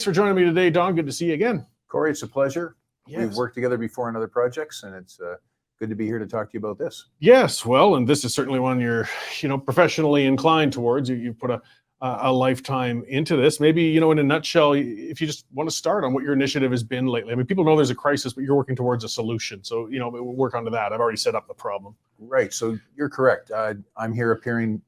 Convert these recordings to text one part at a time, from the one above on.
For joining me today, Don. Good to see you again. Corey, it's a pleasure. Yes. We've worked together before on other projects, and it's good to be here to talk to you about this. Yes, well, and this is certainly one you're, professionally inclined towards. You put a lifetime into this. Maybe, in a nutshell, if you just want to start on what your initiative has been lately. I mean, people know there's a crisis, but you're working towards a solution. So, we'll work onto that. I've already set up the problem. Right. So you're correct. I'm here appearing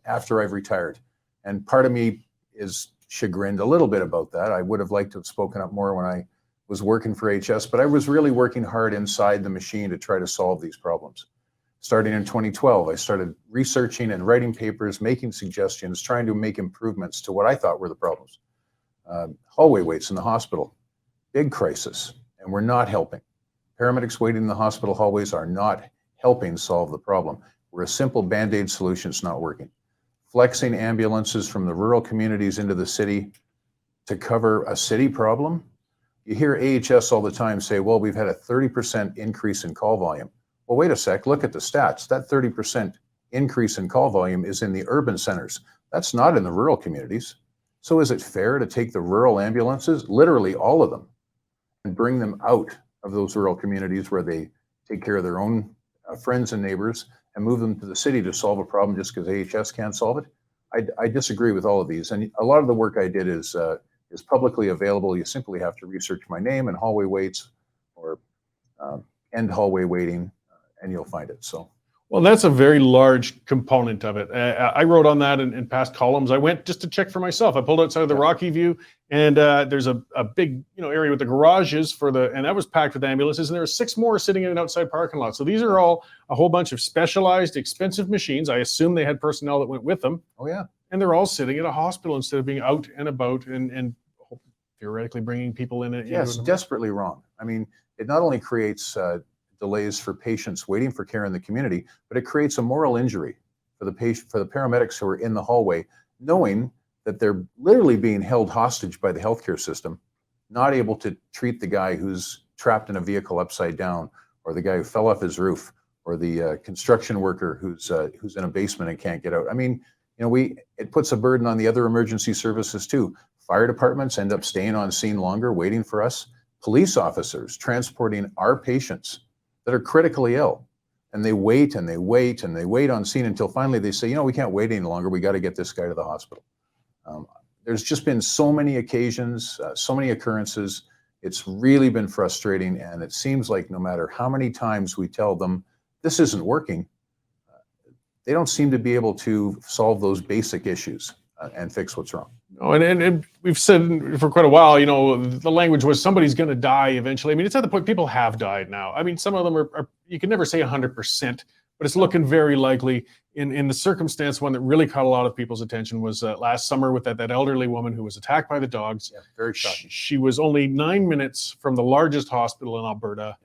after I've retired, and part of me is chagrined a little bit about that. I would have liked to have spoken up more when I was working for HS, but I was really working hard inside the machine to try to solve these problems. Starting in 2012, I started researching and writing papers, making suggestions, trying to make improvements to what I thought were the problems. Hallway waits in the hospital, big crisis, and we're not helping. Paramedics waiting in the hospital hallways are not helping solve the problem. We're a simple Band-Aid solution, it's not working. Flexing ambulances from the rural communities into the city to cover a city problem. You hear AHS all the time say, well, we've had a 30% increase in call volume. Well, wait a sec, look at the stats. That 30% increase in call volume is in the urban centers. That's not in the rural communities. So is it fair to take the rural ambulances, literally all of them, and bring them out of those rural communities where they take care of their own friends and neighbors and move them to the city to solve a problem just because AHS can't solve it? I disagree with all of these. And a lot of the work I did is publicly available. You simply have to research my name and hallway waits or end hallway waiting, and you'll find it. So, well, that's a very large component of it. I wrote on that in past columns. I went just to check for myself. I pulled outside of the Rocky View, and there's a big area with the garages and that was packed with ambulances, and there were 6 more sitting in an outside parking lot. So these are all a whole bunch of specialized, expensive machines. I assume they had personnel that went with them. Oh yeah. And they're all sitting at a hospital instead of being out and about and theoretically bringing people in. Yes, desperately wrong. I mean, it not only creates delays for patients waiting for care in the community, but it creates a moral injury for the paramedics who are in the hallway, knowing that they're literally being held hostage by the healthcare system, not able to treat the guy who's trapped in a vehicle upside down, or the guy who fell off his roof, or the construction worker who's in a basement and can't get out. I mean, it puts a burden on the other emergency services too. Fire departments end up staying on scene longer, waiting for us. Police officers transporting our patients that are critically ill, and they wait and they wait and they wait on scene until finally they say, we can't wait any longer. We got to get this guy to the hospital. There's just been so many occasions, so many occurrences. It's really been frustrating, and it seems like no matter how many times we tell them this isn't working, they don't seem to be able to solve those basic issues and fix what's wrong. Oh, and we've said for quite a while, the language was somebody's going to die eventually. I mean, it's at the point people have died now. I mean, some of them are you can never say 100%, but it's looking very likely. In the circumstance, one that really caught a lot of people's attention was last summer with that elderly woman who was attacked by the dogs. Yeah, very shocking. She was only 9 minutes from the largest hospital in Alberta.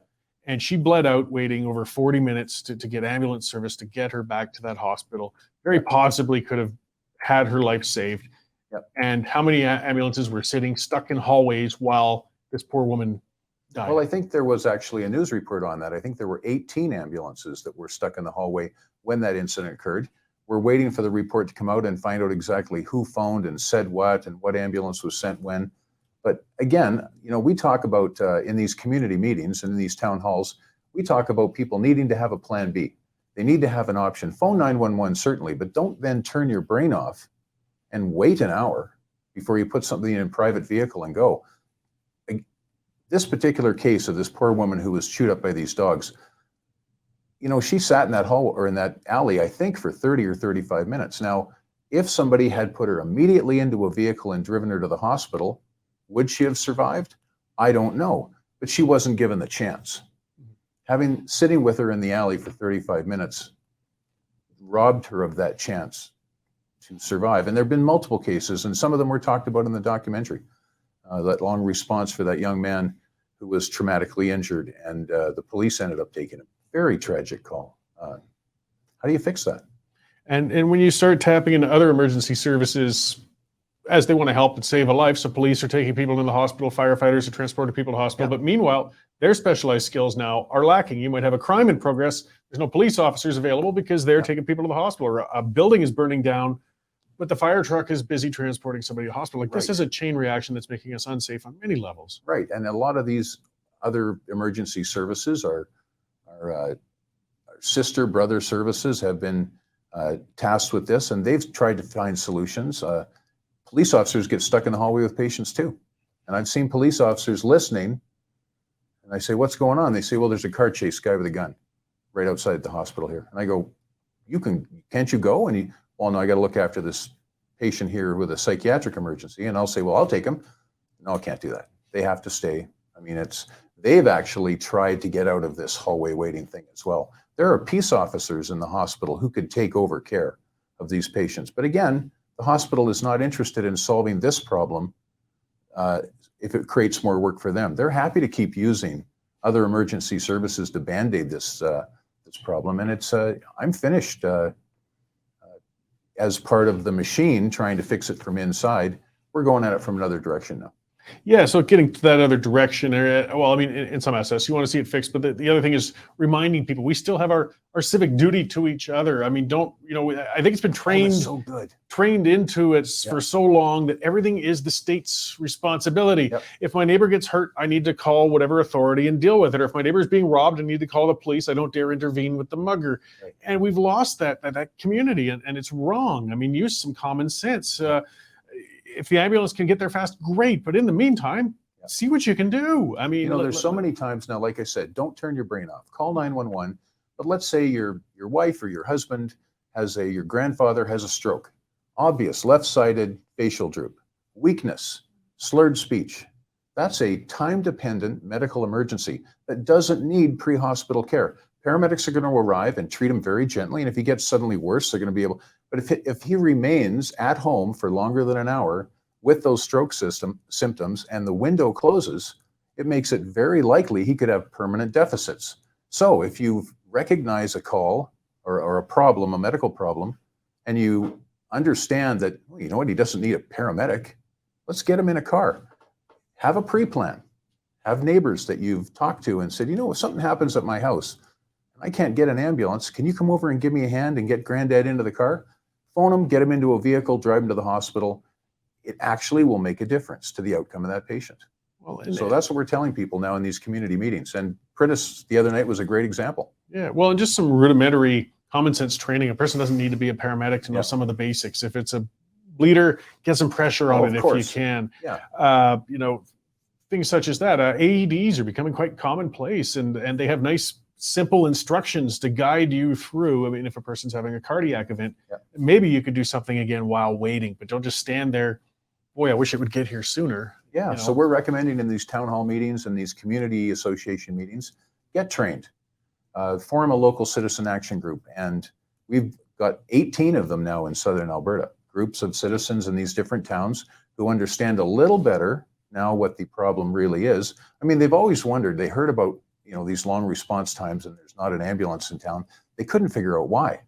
And she bled out waiting over 40 minutes to get ambulance service to get her back to that hospital. Very possibly could have had her life saved. Yep. And how many ambulances were sitting stuck in hallways while this poor woman died? Well, I think there was actually a news report on that. I think there were 18 ambulances that were stuck in the hallway when that incident occurred. We're waiting for the report to come out and find out exactly who phoned and said what and what ambulance was sent when. But again, we talk about in these community meetings and in these town halls, we talk about people needing to have a plan B. They need to have an option. Phone 911 certainly, but don't then turn your brain off and wait an hour before you put something in a private vehicle and go. This particular case of this poor woman who was chewed up by these dogs, she sat in that hall or in that alley, I think, for 30 or 35 minutes. Now, if somebody had put her immediately into a vehicle and driven her to the hospital, would she have survived? I don't know, but she wasn't given the chance. Sitting with her in the alley for 35 minutes robbed her of that chance to survive. And there have been multiple cases, and some of them were talked about in the documentary. That long response for that young man who was traumatically injured, and the police ended up taking him. Very tragic call. How do you fix that? And when you start tapping into other emergency services, as they want to help and save a life, so police are taking people in the hospital, firefighters are transporting people to hospital, but meanwhile, their specialized skills now are lacking. You might have a crime in progress, there's no police officers available because they're taking people to the hospital, or a building is burning down, but the fire truck is busy transporting somebody to the hospital. Like this Right. is a chain reaction that's making us unsafe on many levels. Right. And a lot of these other emergency services are our sister brother services have been tasked with this, and they've tried to find solutions. Police officers get stuck in the hallway with patients too. And I've seen police officers listening, and I say, what's going on? They say, well, there's a car chase guy with a gun right outside the hospital here. And I go, can't you go? And well, no, I got to look after this patient here with a psychiatric emergency. And I'll say, well, I'll take him. No, I can't do that. They have to stay. I mean, they've actually tried to get out of this hallway waiting thing as well. There are peace officers in the hospital who could take over care of these patients. But again, the hospital is not interested in solving this problem if it creates more work for them. They're happy to keep using other emergency services to band-aid this problem. And I'm finished as part of the machine trying to fix it from inside. We're going at it from another direction now. Yeah, so getting to that other direction, well, I mean, in some aspects, you want to see it fixed, but the other thing is reminding people we still have our civic duty to each other. I mean, I think it's been trained into it for so long that everything is the state's responsibility. Yep. If my neighbor gets hurt, I need to call whatever authority and deal with it. Or if my neighbor is being robbed, I need to call the police. I don't dare intervene with the mugger. Right. And we've lost that community, and it's wrong. I mean, use some common sense. If the ambulance can get there fast, great. But in the meantime, see what you can do. I mean, there's so many times now, like I said, don't turn your brain off. Call 911. But let's say your wife or your husband your grandfather has a stroke. Obvious left-sided facial droop, weakness, slurred speech. That's a time-dependent medical emergency that doesn't need pre-hospital care. Paramedics are going to arrive and treat him very gently. And if he gets suddenly worse, they're going to be able. But if he remains at home for longer than an hour with those stroke symptoms and the window closes, it makes it very likely he could have permanent deficits. So if you recognize a call or a problem, a medical problem, and you understand that, well, you know what, he doesn't need a paramedic, let's get him in a car. Have a pre-plan. Have neighbors that you've talked to and said, if something happens at my house and I can't get an ambulance, can you come over and give me a hand and get granddad into the car? Phone him, get him into a vehicle, drive him to the hospital. It actually will make a difference to the outcome of that patient. Well, So that's what we're telling people now in these community meetings. And Prentice the other night was a great example. Yeah, well, and just some rudimentary common sense training. A person doesn't need to be a paramedic to know some of the basics. If it's a bleeder, get some pressure on it if you can. Yeah. Things such as that. AEDs are becoming quite commonplace, and they have nice, simple instructions to guide you through. I mean, if a person's having a cardiac event, maybe you could do something again while waiting, but don't just stand there. Boy, I wish it would get here sooner. Yeah, so we're recommending in these town hall meetings and these community association meetings, get trained, form a local citizen action group. And we've got 18 of them now in Southern Alberta, groups of citizens in these different towns who understand a little better now what the problem really is. I mean, they've always wondered, they heard about, these long response times and there's not an ambulance in town. They couldn't figure out why.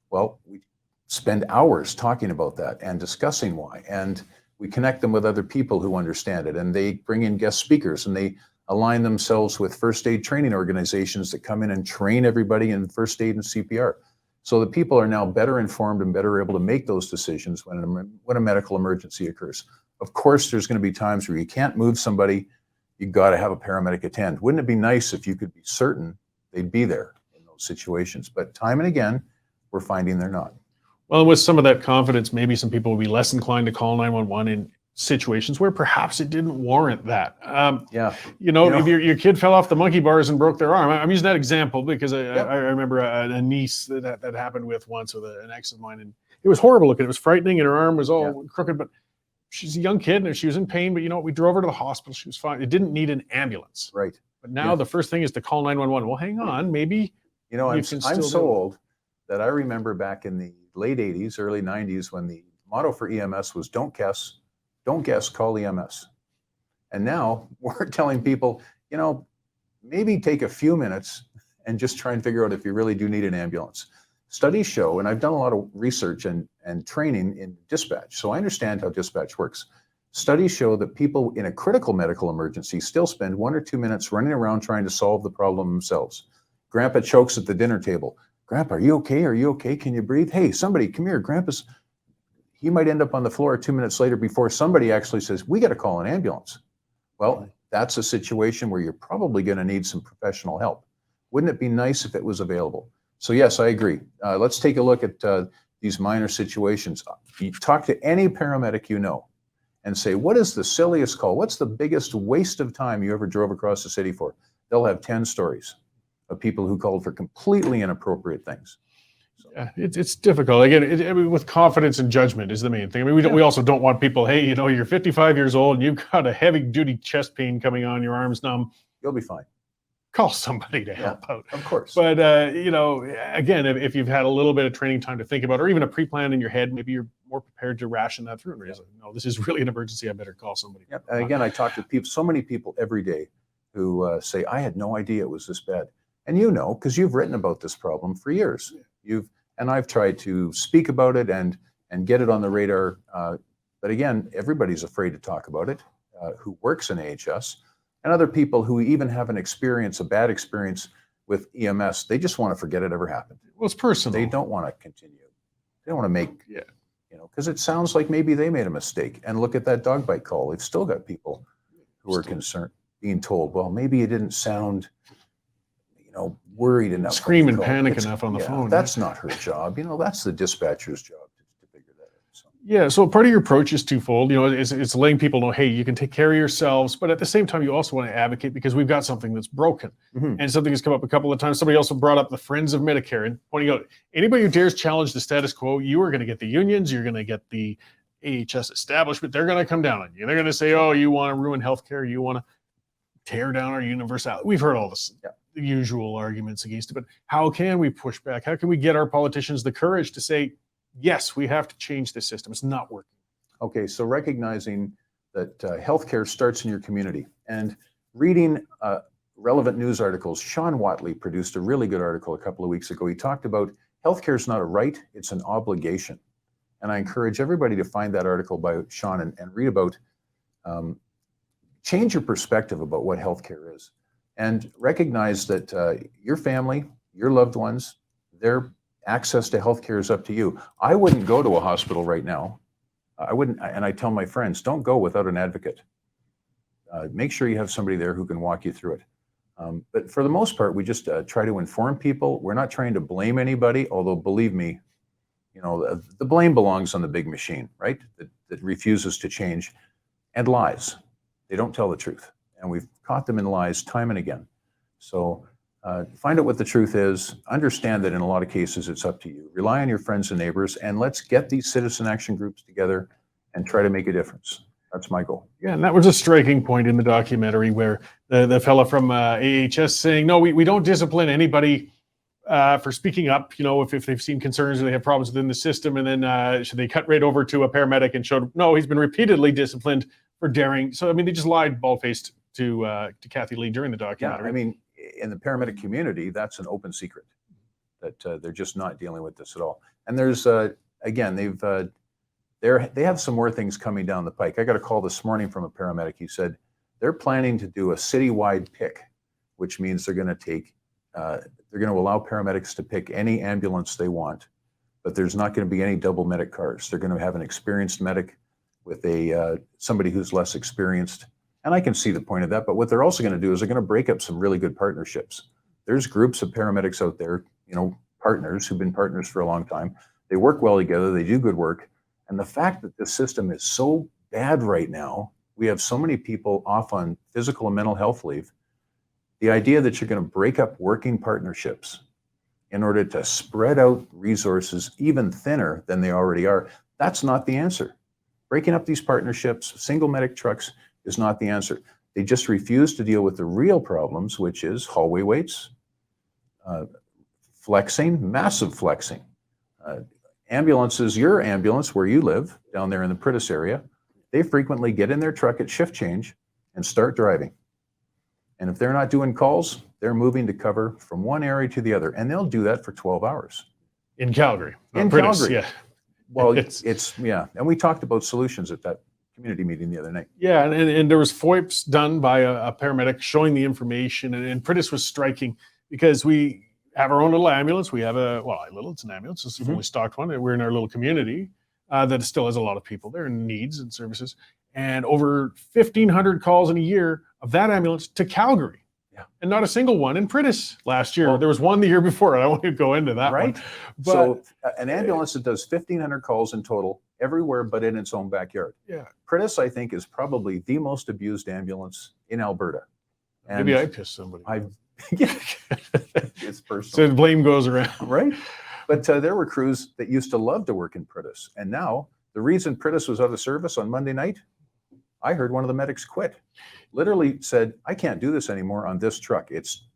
Well, we spend hours talking about that and discussing why. And we connect them with other people who understand it, and they bring in guest speakers, and they align themselves with first aid training organizations that come in and train everybody in first aid and CPR. So the people are now better informed and better able to make those decisions when a medical emergency occurs. Of course, there's going to be times where you can't move somebody. You got to have a paramedic attend. Wouldn't it be nice if you could be certain they'd be there in those situations? But time and again, we're finding they're not. Well, with some of that confidence, maybe some people will be less inclined to call 911 in situations where perhaps it didn't warrant that. If your kid fell off the monkey bars and broke their arm. I'm using that example because I remember a niece that happened with once with an ex of mine, and it was horrible looking. It was frightening, and her arm was all crooked, but she's a young kid and she was in pain, but we drove her to the hospital. She was fine. It didn't need an ambulance. Right. But now the first thing is to call 911. Well, hang on, maybe. I'm so old that I remember back in the late 80s, early 90s, when the motto for EMS was don't guess, call EMS. And now we're telling people, maybe take a few minutes and just try and figure out if you really do need an ambulance. Studies show, and I've done a lot of research and training in dispatch, so I understand how dispatch works. Studies show that people in a critical medical emergency still spend 1 or 2 minutes running around trying to solve the problem themselves. Grandpa chokes at the dinner table. Grandpa, are you okay? Are you okay? Can you breathe? Hey, somebody, come here. he might end up on the floor 2 minutes later before somebody actually says, we got to call an ambulance. Well, that's a situation where you're probably going to need some professional help. Wouldn't it be nice if it was available? So yes, I agree. Let's take a look at these minor situations. You talk to any paramedic you know and say, what is the silliest call? What's the biggest waste of time you ever drove across the city for? They'll have 10 stories of people who called for completely inappropriate things. So. Yeah, it's difficult. Again, I mean, with confidence and judgment is the main thing. I mean, we also don't want people, hey, you know, you're 55 years old and you've got a heavy duty chest pain coming on, your arm's numb. You'll be fine. Call somebody to help out. Of course. But, you know, again, if you've had a little bit of training time to think about, or even a pre-plan in your head, maybe you're more prepared to ration that through and realize, no, this is really an emergency. I better call somebody. Yep. Again, I talk to people, so many people every day who say, I had no idea it was this bad. And you know, because you've written about this problem for years. And I've tried to speak about it and get it on the radar. But again, everybody's afraid to talk about it who works in AHS. And other people who even have a bad experience with EMS, they just want to forget it ever happened. Well, it's personal. They don't want to continue. They don't want to make, you know, because it sounds like maybe they made a mistake. And look at that dog bite call. They've still got people who are concerned, being told, well, maybe it didn't sound, you know, worried enough. Scream and panic enough on the phone. That's not her job. You know, that's the dispatcher's job to figure that out. So. Yeah, so part of your approach is twofold. You know, it's letting people know, hey, you can take care of yourselves, but at the same time, you also want to advocate because we've got something that's broken. And something has come up a couple of times. Somebody also brought up the Friends of Medicare and pointing out, anybody who dares challenge the status quo, you are going to get the unions, you're going to get the AHS establishment, they're going to come down on you. They're going to say, oh, you want to ruin healthcare, you want to tear down our universality. We've heard all this. The usual arguments against it, but how can we push back? How can we get our politicians the courage to say, yes, we have to change this system. It's not working. Okay, so recognizing that healthcare starts in your community and reading relevant news articles. Sean Watley produced a really good article a couple of weeks ago. He talked about healthcare is not a right, it's an obligation. And I encourage everybody to find that article by Sean and read about, change your perspective about what healthcare is. And recognize that your family, your loved ones, their access to healthcare is up to you. I wouldn't go to a hospital right now. I wouldn't, and I tell my friends, don't go without an advocate. Make sure you have somebody there who can walk you through it. But for the most part, we just try to inform people. We're not trying to blame anybody, although believe me, you know, the blame belongs on the big machine, right? That refuses to change and lies. They don't tell the truth. And we've caught them in lies time and again. So find out what the truth is. Understand that in a lot of cases, it's up to you. Rely on your friends and neighbors, and let's get these citizen action groups together and try to make a difference. That's my goal. Yeah, and that was a striking point in the documentary where the fellow from AHS saying, no, we don't discipline anybody for speaking up, you know, if they've seen concerns or they have problems within the system. And then should they cut right over to a paramedic and showed, no, he's been repeatedly disciplined for daring. So, I mean, they just lied bald-faced to Kathy Lee during the documentary. Yeah, I mean, in the paramedic community, that's an open secret that they're just not dealing with this at all. And there's, again, they have some more things coming down the pike. I got a call this morning from a paramedic. He said they're planning to do a citywide pick, which means they're going to allow paramedics to pick any ambulance they want, but there's not going to be any double medic cars. They're going to have an experienced medic with somebody who's less experienced. And I can see the point of that, but what they're also going to do is they're going to break up some really good partnerships. There's groups of paramedics out there, you know, partners who've been partners for a long time. They work well together, they do good work. And the fact that this system is so bad right now, we have so many people off on physical and mental health leave. The idea that you're going to break up working partnerships in order to spread out resources even thinner than they already are, that's not the answer. Breaking up these partnerships, single medic trucks, is not the answer. They just refuse to deal with the real problems, which is hallway waits, flexing, massive flexing. Ambulances, your ambulance where you live, down there in the Pritis area, they frequently get in their truck at shift change and start driving. And if they're not doing calls, they're moving to cover from one area to the other. And they'll do that for 12 hours. In Calgary. In Pritis, Calgary. yeah. Well, yeah. And we talked about solutions at that community meeting the other night. Yeah, and there was FOIPs done by a paramedic showing the information, and Pritis was striking because we have our own little ambulance. We have it's an ambulance. It's a fully stocked one. We're in our little community. that still has a lot of people there and needs and services, and over 1,500 calls in a year of that ambulance to Calgary. Yeah. And not a single one in Prentice last year. Well, there was one the year before. I don't want to go into that right? one. But, so an ambulance that does 1,500 calls in total everywhere but in its own backyard. yeah, Prentice, I think, is probably the most abused ambulance in Alberta. And maybe I pissed somebody. yeah, it's personal. So the blame goes around. Right? But there were crews that used to love to work in Prentice. And now the reason Prentice was out of service on Monday night, I heard one of the medics quit. Literally said, I can't do this anymore on this truck. It's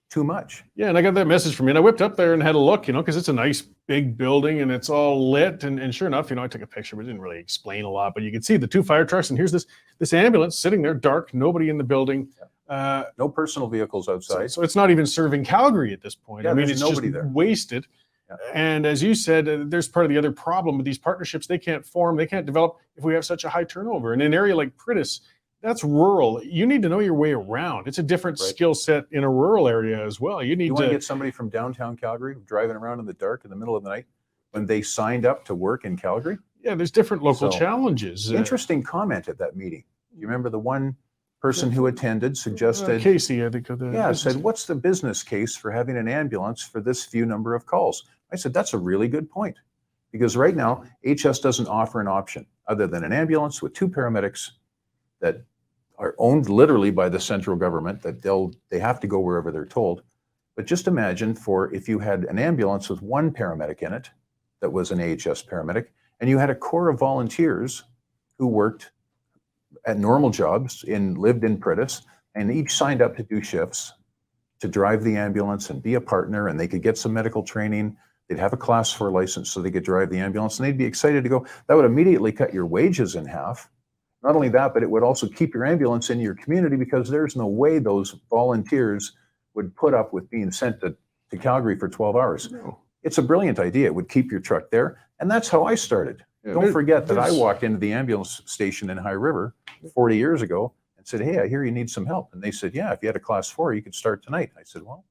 too much. Yeah, and I got that message from you. And I whipped up there and had a look, because it's a nice big building and it's all lit. And sure enough, I took a picture, but it didn't really explain a lot. But you could see the 2 fire trucks, and here's this ambulance sitting there, dark, nobody in the building. No personal vehicles outside. So it's not even serving Calgary at this point. Yeah, it's there's nobody just there. wasted. Yeah. And as you said, there's part of the other problem with these partnerships. They can't form, they can't develop if we have such a high turnover. In an area like Prentice, that's rural. You need to know your way around. It's a different skill set in a rural area as well. You want to get somebody from downtown Calgary driving around in the dark in the middle of the night when they signed up to work in Calgary. Yeah, there's different local challenges. Interesting comment at that meeting. You remember the one person who attended suggested, Casey, I think. said, what's the business case for having an ambulance for this few number of calls? I said, that's a really good point. Because right now, HS doesn't offer an option other than an ambulance with 2 paramedics that are owned literally by the central government, that they have to go wherever they're told. But just imagine if you had an ambulance with 1 paramedic in it that was an AHS paramedic, and you had a corps of volunteers who worked at normal jobs lived in Prentice, and each signed up to do shifts to drive the ambulance and be a partner, and they could get some medical training. They'd have a class 4 license so they could drive the ambulance, and they'd be excited to go. That would immediately cut your wages in half. Not only that, but it would also keep your ambulance in your community, because there's no way those volunteers would put up with being sent to Calgary for 12 hours. No. It's a brilliant idea. It would keep your truck there. And that's how I started. Yeah, Don't forget that I walked into the ambulance station in High River 40 years ago and said, hey, I hear you need some help. And they said, yeah, if you had a class 4, you could start tonight. I said, well.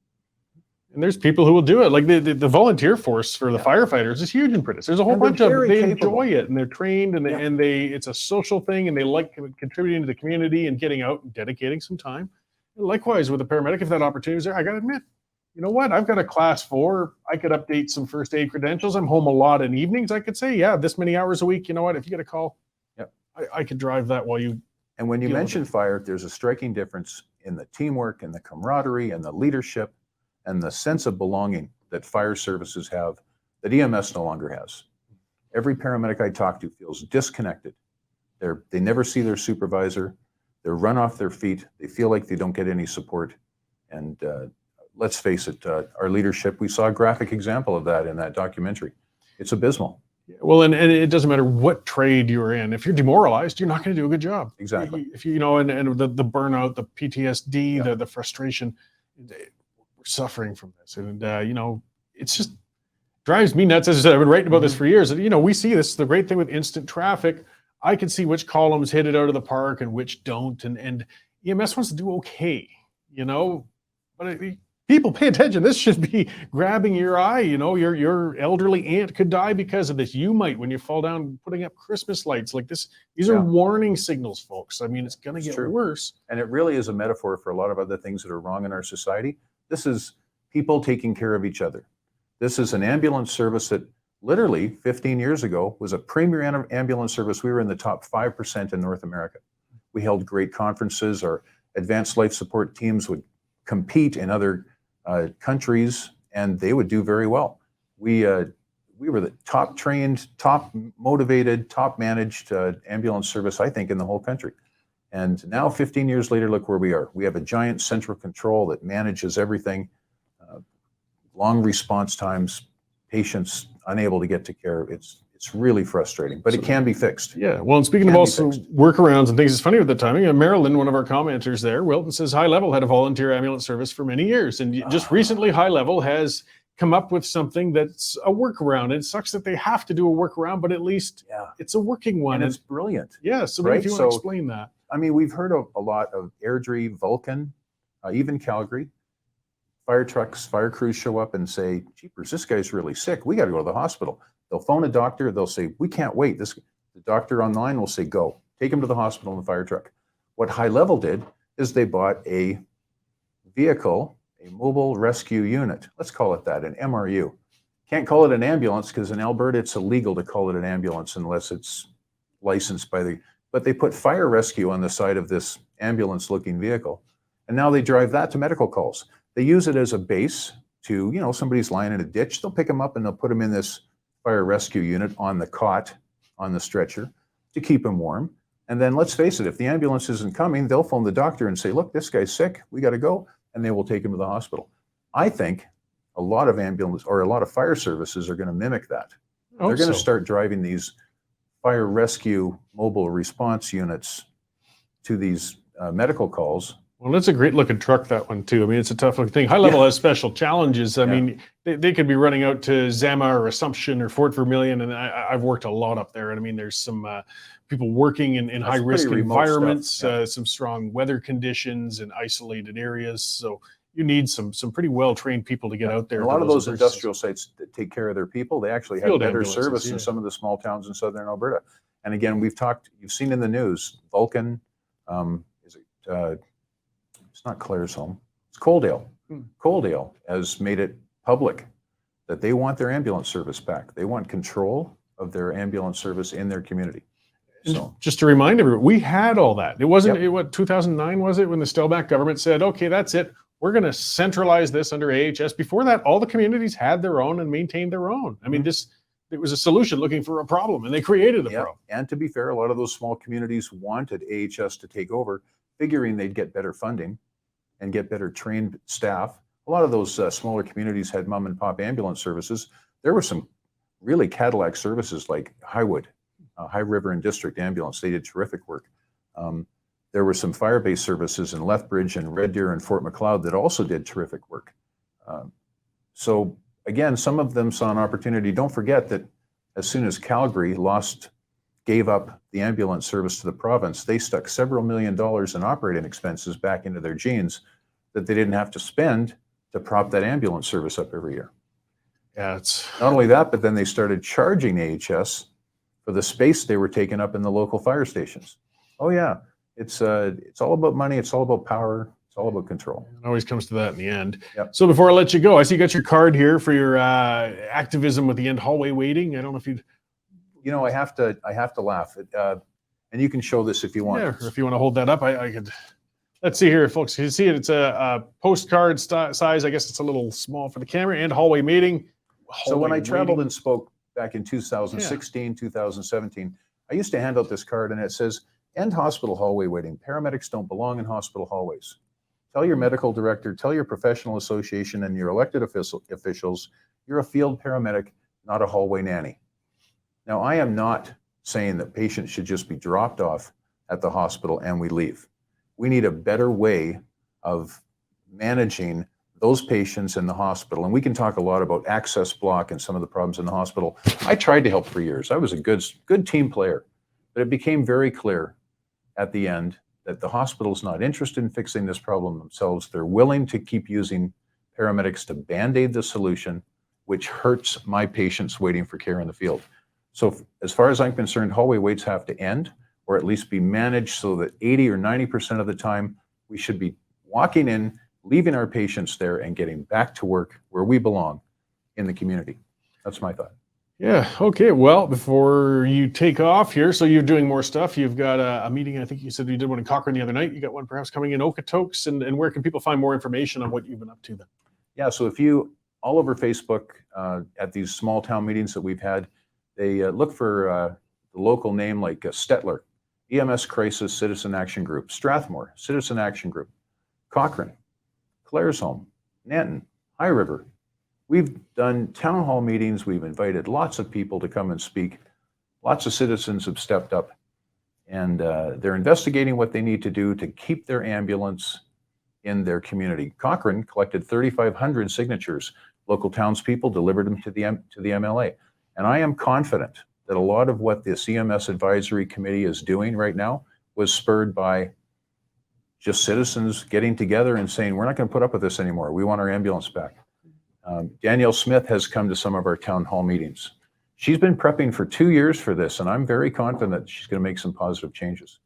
And there's people who will do it. Like the volunteer force for the firefighters is huge in Prentice. There's a whole bunch of them. They enjoy it, and they're trained, and it's a social thing, and they like contributing to the community and getting out and dedicating some time. And likewise with the paramedic, if that opportunity is there, I got to admit, you know what? I've got a class 4. I could update some first aid credentials. I'm home a lot in evenings. I could say, yeah, this many hours a week. You know what? If you get a call, I could drive that while you. And when you mention fire, there's a striking difference in the teamwork and the camaraderie and the leadership and the sense of belonging that fire services have that EMS no longer has. Every paramedic I talk to feels disconnected. They never see their supervisor. They're run off their feet. They feel like they don't get any support. And let's face it, our leadership, we saw a graphic example of that in that documentary. It's abysmal. Well, and it doesn't matter what trade you're in. If you're demoralized, you're not going to do a good job. Exactly. If and the burnout, the PTSD, the frustration, we're suffering from this. And, it's just drives me nuts. As I said, I've been writing about this for years. And, we see this, the great thing with instant traffic. I can see which columns hit it out of the park and which don't. And EMS wants to do okay, but people pay attention. This should be grabbing your eye. Your elderly aunt could die because of this. You might, when you fall down, putting up Christmas lights like this. These are warning signals, folks. I mean, it's going to get worse. And it really is a metaphor for a lot of other things that are wrong in our society. This is people taking care of each other. This is an ambulance service that literally 15 years ago was a premier ambulance service. We were in the top 5% in North America. We held great conferences. Our advanced life support teams would compete in other countries, and they would do very well. We were the top trained, top motivated, top managed ambulance service, I think, in the whole country. And now 15 years later, look where we are. We have a giant central control that manages everything, long response times, patients unable to get to care. It's really frustrating, but it can be fixed. Yeah. Well, and speaking of also workarounds and things, it's funny with the timing. Marilyn, one of our commenters there, Wilton, says High Level had a volunteer ambulance service for many years. And just recently, High Level has come up with something that's a workaround. It sucks that they have to do a workaround, but at least it's a working one. And it's brilliant. Yeah. So maybe if you want to explain that. I mean, we've heard a lot of Airdrie, Vulcan, even Calgary. Fire trucks, fire crews show up and say, jeepers, this guy's really sick. We got to go to the hospital. They'll phone a doctor. They'll say, we can't wait. The doctor online will say, go. Take him to the hospital in the fire truck. What High Level did is they bought a vehicle, a mobile rescue unit. Let's call it that, an MRU. Can't call it an ambulance because in Alberta it's illegal to call it an ambulance unless it's licensed by the, but they put fire rescue on the side of this ambulance looking vehicle. And now they drive that to medical calls. They use it as a base to, you know, somebody's lying in a ditch, they'll pick them up and they'll put them in this fire rescue unit on the cot, on the stretcher to keep them warm. And then let's face it, if the ambulance isn't coming, they'll phone the doctor and say, look, this guy's sick, we got to go. And they will take him to the hospital. I think a lot of ambulance or a lot of fire services are going to mimic that. They're going to start driving these fire rescue mobile response units to these medical calls. Well, it's a great looking truck, that one too. I mean, it's a tough looking thing. High Level has special challenges. I mean, they could be running out to Zama or Assumption or Fort Vermilion. And I've worked a lot up there. And I mean, there's some people working in high risk environments, some strong weather conditions and isolated areas. So you need some pretty well-trained people to get out there. A lot of those industrial sites that take care of their people, they actually have better service than some of the small towns in southern Alberta. And again, you've seen in the news, Vulcan, it's not Claresholm, it's Coaldale. Coaldale has made it public that they want their ambulance service back. They want control of their ambulance service in their community. So just to remind everyone, we had all that. It wasn't, what, 2009 was it, when the Stelmach government said, okay, that's it. We're going to centralize this under AHS. Before that, all the communities had their own and maintained their own. I mean, it was a solution looking for a problem, and they created a problem. And to be fair, a lot of those small communities wanted AHS to take over, figuring they'd get better funding and get better trained staff. A lot of those smaller communities had mom and pop ambulance services. There were some really Cadillac services like Highwood, High River and District Ambulance. They did terrific work. There were some fire-based services in Lethbridge and Red Deer and Fort Macleod that also did terrific work. So again, some of them saw an opportunity. Don't forget that as soon as Calgary gave up the ambulance service to the province, they stuck several $1 million in operating expenses back into their jeans that they didn't have to spend to prop that ambulance service up every year. Yeah, it's not only that, but then they started charging AHS for the space they were taking up in the local fire stations. Oh yeah, it's all about money, it's all about power, it's all about control. It always comes to that in the end. Yep. So before I let you go, I see you got your card here for your activism with the end hallway waiting. I don't know if you'd... You know, I have to laugh. And you can show this if you want. Yeah, or if you want to hold that up, I could. Let's see here, folks. You can see it. It's a postcard size. I guess it's a little small for the camera. And hallway meeting. So when I traveled and spoke back in 2016, 2017, I used to hand out this card and it says, end hospital hallway waiting. Paramedics don't belong in hospital hallways. Tell your medical director, tell your professional association and your elected officials, you're a field paramedic, not a hallway nanny. Now, I am not saying that patients should just be dropped off at the hospital and we leave. We need a better way of managing those patients in the hospital. And we can talk a lot about access block and some of the problems in the hospital. I tried to help for years. I was a good team player, but it became very clear at the end that the hospital's not interested in fixing this problem themselves. They're willing to keep using paramedics to band-aid the solution, which hurts my patients waiting for care in the field. So as far as I'm concerned, hallway waits have to end, or at least be managed so that 80 or 90% of the time, we should be walking in, leaving our patients there and getting back to work where we belong in the community. That's my thought. Yeah. Okay. Well, before you take off here, so you're doing more stuff. You've got a meeting. I think you said you did one in Cochrane the other night. You got one perhaps coming in Okotoks. And where can people find more information on what you've been up to then? Yeah. So if you, all over Facebook, at these small town meetings that we've had, they look for the local name like Stettler, EMS Crisis Citizen Action Group, Strathmore, Citizen Action Group, Cochrane, Claresholm, Nanton, High River. We've done town hall meetings. We've invited lots of people to come and speak. Lots of citizens have stepped up and they're investigating what they need to do to keep their ambulance in their community. Cochrane collected 3,500 signatures. Local townspeople delivered them to the MLA. And I am confident that a lot of what this EMS Advisory Committee is doing right now was spurred by just citizens getting together and saying, we're not going to put up with this anymore. We want our ambulance back. Danielle Smith has come to some of our town hall meetings. she's been prepping for 2 years for this, and I'm very confident that she's going to make some positive changes.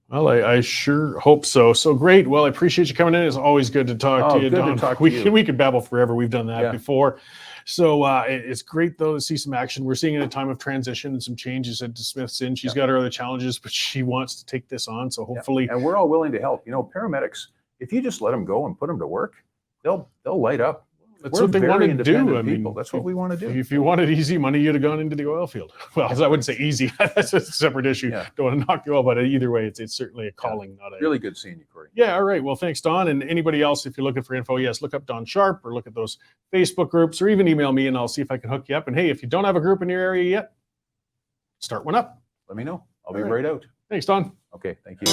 Well, I sure hope so. So great. Well, I appreciate you coming in. It's always good to talk to you, good to Don. talk to we you. we could babble forever. We've done that Yeah. before. So it's great though to see some action. We're seeing in a time of transition and some changes at Smith's in. She's got her other challenges, but she wants to take this on. So hopefully, And we're all willing to help. You know, paramedics, if you just let them go and put them to work, they'll light up. that's We're what they very want to independent do. I people. mean, That's what we want to do. if you wanted easy money, you'd have gone into the oil field. Well, I wouldn't say easy. That's a separate issue. Yeah. Don't want to knock the oil, but either way, it's certainly a calling, not a Really good seeing you, Corey. Yeah, all right. Well, thanks, Don. And anybody else, if you're looking for info, yes, look up Don Sharpe or look at those Facebook groups or even email me and I'll see if I can hook you up. And hey, if you don't have a group in your area yet, start one up. Let me know. I'll All be right. right out. Thanks, Don. Okay, thank you.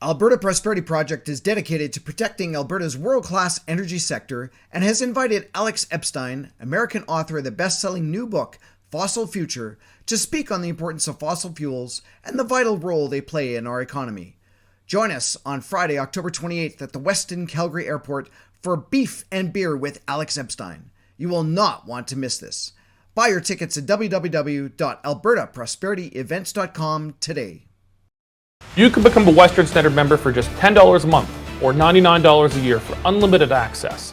Alberta Prosperity Project is dedicated to protecting Alberta's world-class energy sector and has invited Alex Epstein, American author of the best-selling new book, Fossil Future, to speak on the importance of fossil fuels and the vital role they play in our economy. Join us on Friday, October 28th at the Westin Calgary Airport for Beef and Beer with Alex Epstein. You will not want to miss this. Buy your tickets at www.albertaprosperityevents.com today. You can become a Western Standard member for just $10 a month or $99 a year for unlimited access.